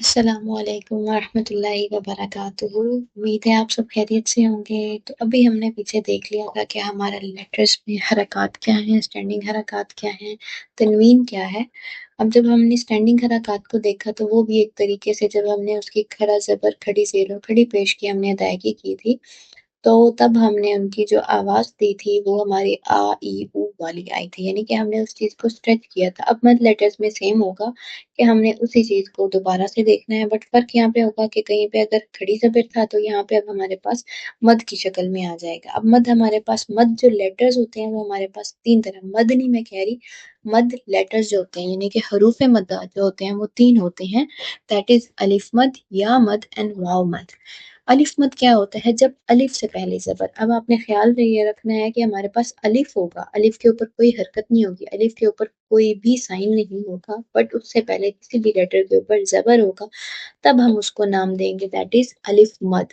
السلام علیکم ورحمۃ اللہ وبرکاتہ، امید ہے آپ سب خیریت سے ہوں گے۔ تو ابھی ہم نے پیچھے دیکھ لیا تھا کہ ہمارا لیٹرز میں حرکات کیا ہیں، اسٹینڈنگ حرکات کیا ہیں، تنوین کیا ہے۔ اب جب ہم نے اسٹینڈنگ حرکات کو دیکھا تو وہ بھی ایک طریقے سے جب ہم نے اس کی کھڑا زبر کھڑی زیر اور کھڑی پیش کی ہم نے ادائیگی کی تھی، تو تب ہم نے ان کی جو آواز دی تھی وہ ہماری آ ای او والی آئی تھی، یعنی کہ ہم نے اس چیز کو اسٹریچ کیا تھا۔ اب مد لیٹرز میں سیم ہوگا کہ ہم نے اسی چیز کو دوبارہ سے دیکھنا ہے، بٹ فرق یہاں پہ ہوگا کہ کہیں پہ اگر کھڑی زبر تھا تو یہاں پہ اب ہمارے پاس مد کی شکل میں آ جائے گا۔ اب مد ہمارے پاس، مد جو لیٹرز ہوتے ہیں وہ ہمارے پاس تین طرح، مد نہیں میں کہہ رہی، مد لیٹرز جو ہوتے ہیں یعنی کہ حروف مدہ جو ہوتے ہیں وہ تین ہوتے ہیں، دیٹ از الف مد، یا مد اینڈ واو مد۔ الف مد کیا ہوتا ہے؟ جب الف سے پہلے زبر، اب آپ نے خیال یہ رکھنا ہے کہ ہمارے پاس الف ہوگا، الف کے اوپر کوئی حرکت نہیں ہوگی، الف کے اوپر کوئی بھی سائن نہیں ہوگا، بٹ اس سے پہلے کسی بھی لیٹر کے اوپر زبر ہوگا، تب ہم اس کو نام دیں گے دیٹ از الف مد۔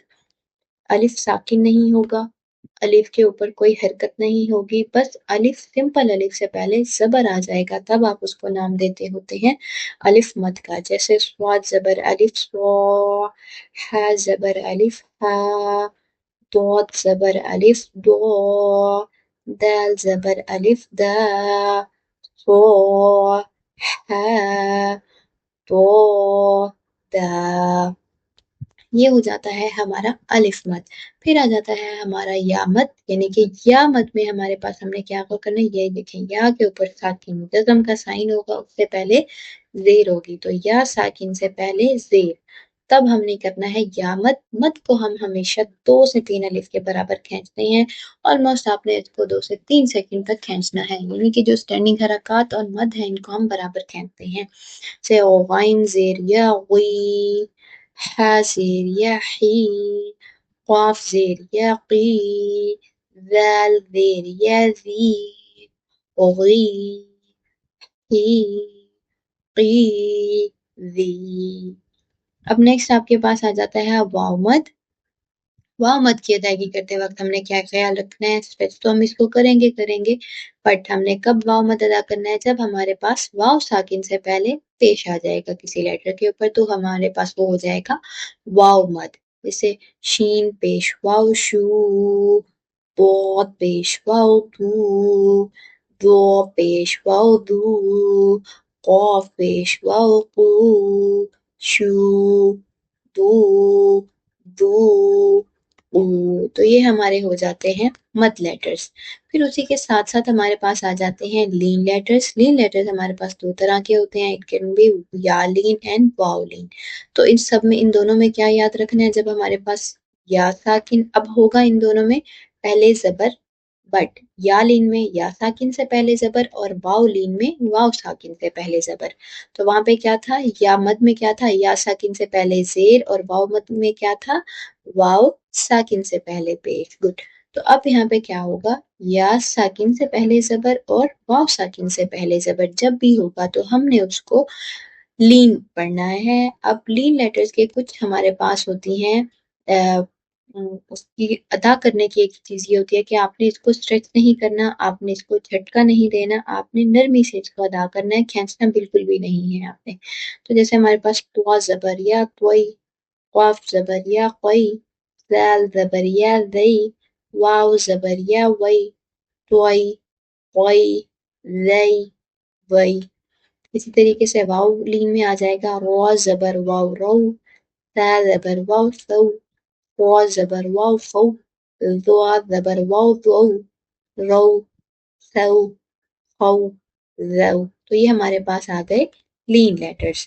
الف ساکن نہیں ہوگا، الف کے اوپر کوئی حرکت نہیں ہوگی، بس الف، سمپل الف سے پہلے زبر آ جائے گا، تب آپ اس کو نام دیتے ہوتے ہیں الف مد کا۔ جیسے صاد زبر الف صا، ہا زبر الف ہا، ضاد زبر الف ضا، دال زبر الف دا، صا، ہا، طا، دا۔ یہ ہو جاتا ہے ہمارا الف مد۔ پھر آ جاتا ہے ہمارا یا مد، یعنی کہ یا مد میں ہمارے پاس ہم نے کیا کرنا ہے، یہ دیکھیں یا کے اوپر ساکن جزم کا سائن ہوگا، اس سے پہلے زیر ہوگی، تو یا ساکن سے پہلے زیر، تب ہم نے کرنا ہے یا مد۔ مد کو ہم ہمیشہ 2 سے 3 الف کے برابر کھینچتے ہیں، آلموسٹ آپ نے اس کو 2 سے 3 سیکنڈ تک کھینچنا ہے، یعنی کہ جو اسٹینڈنگ حرکات اور مد ہے ان کو ہم برابر کھینچتے ہیں۔ سے غین زیر یا غی، حا زیر یا حی، قاف زیر یا قی، ذال زیر یا زی، غی، حی، قی، ذی۔ اب نیکسٹ آپ کے پاس آ جاتا ہے واو مد۔ واو مد کی ادائیگی کرتے وقت ہم نے کیا خیال رکھنا ہے؟ اسٹریچ تو ہم اس کو کریں گے، بٹ ہم نے کب واو مد ادا کرنا ہے؟ جب ہمارے پاس واو ساکن سے پہلے پیش آ جائے گا کسی لیٹر کے اوپر، تو ہمارے پاس وہ ہو جائے گا واو مد۔ جیسے شین پیش واو شو، ضاد پیش واو تو، ضا پیش واو دو، قاف پیش واو قو، شو، دو، دو، تو یہ ہمارے ہو جاتے ہیں مد لیٹرز۔ پھر اسی کے ساتھ ساتھ ہمارے پاس آ جاتے ہیں لین لیٹرز۔ لین لیٹرز ہمارے پاس 2 طرح کے ہوتے ہیں، اٹ کین بی یا لین اینڈ واو لین۔ تو ان سب میں، ان دونوں میں کیا یاد رکھنا ہے؟ جب ہمارے پاس یا ساکن اب ہوگا ان دونوں میں پہلے زبر، بٹ یا لین میں یا ساکن سے پہلے زبر اور واو لین میں واو ساکن سے پہلے زبر۔ تو وہاں پہ کیا تھا؟ یا مد میں کیا تھا؟ یا ساکن سے پہلے زیر، اور واو مد میں کیا تھا؟ واو ساکن سے پہلے پیش۔ گڈ۔ تو اب یہاں پہ کیا ہوگا؟ یا ساکن سے پہلے زبر اور واو ساکن سے پہلے زبر جب بھی ہوگا تو ہم نے اس کو لین پڑھنا ہے۔ اب لین لیٹرز کے کچھ ہمارے پاس ہوتی ہیں، اس کی ادا کرنے کی ایک چیز یہ ہوتی ہے کہ آپ نے اس کو اسٹریچ نہیں کرنا، آپ نے اس کو جھٹکا نہیں دینا، آپ نے نرمی سے اس کو ادا کرنا ہے، کھینچنا بالکل بھی نہیں ہے آپ نے۔ تو جیسے ہمارے پاس طوا زبر یا طوئی، قاف زبر یا قوی، ذال زبر یا ذی، واو زبر یا وی، طوئی، قوی، ذی، وی۔ اسی طریقے سے واو لین میں آ جائے گا، را زبر واو رو، تا زبر واو ثو، قا زبر واو فو، ذا زبر واو ذو، رو، ثو، خو، ذو۔ تو یہ ہمارے پاس آ گئے لین لیٹرز۔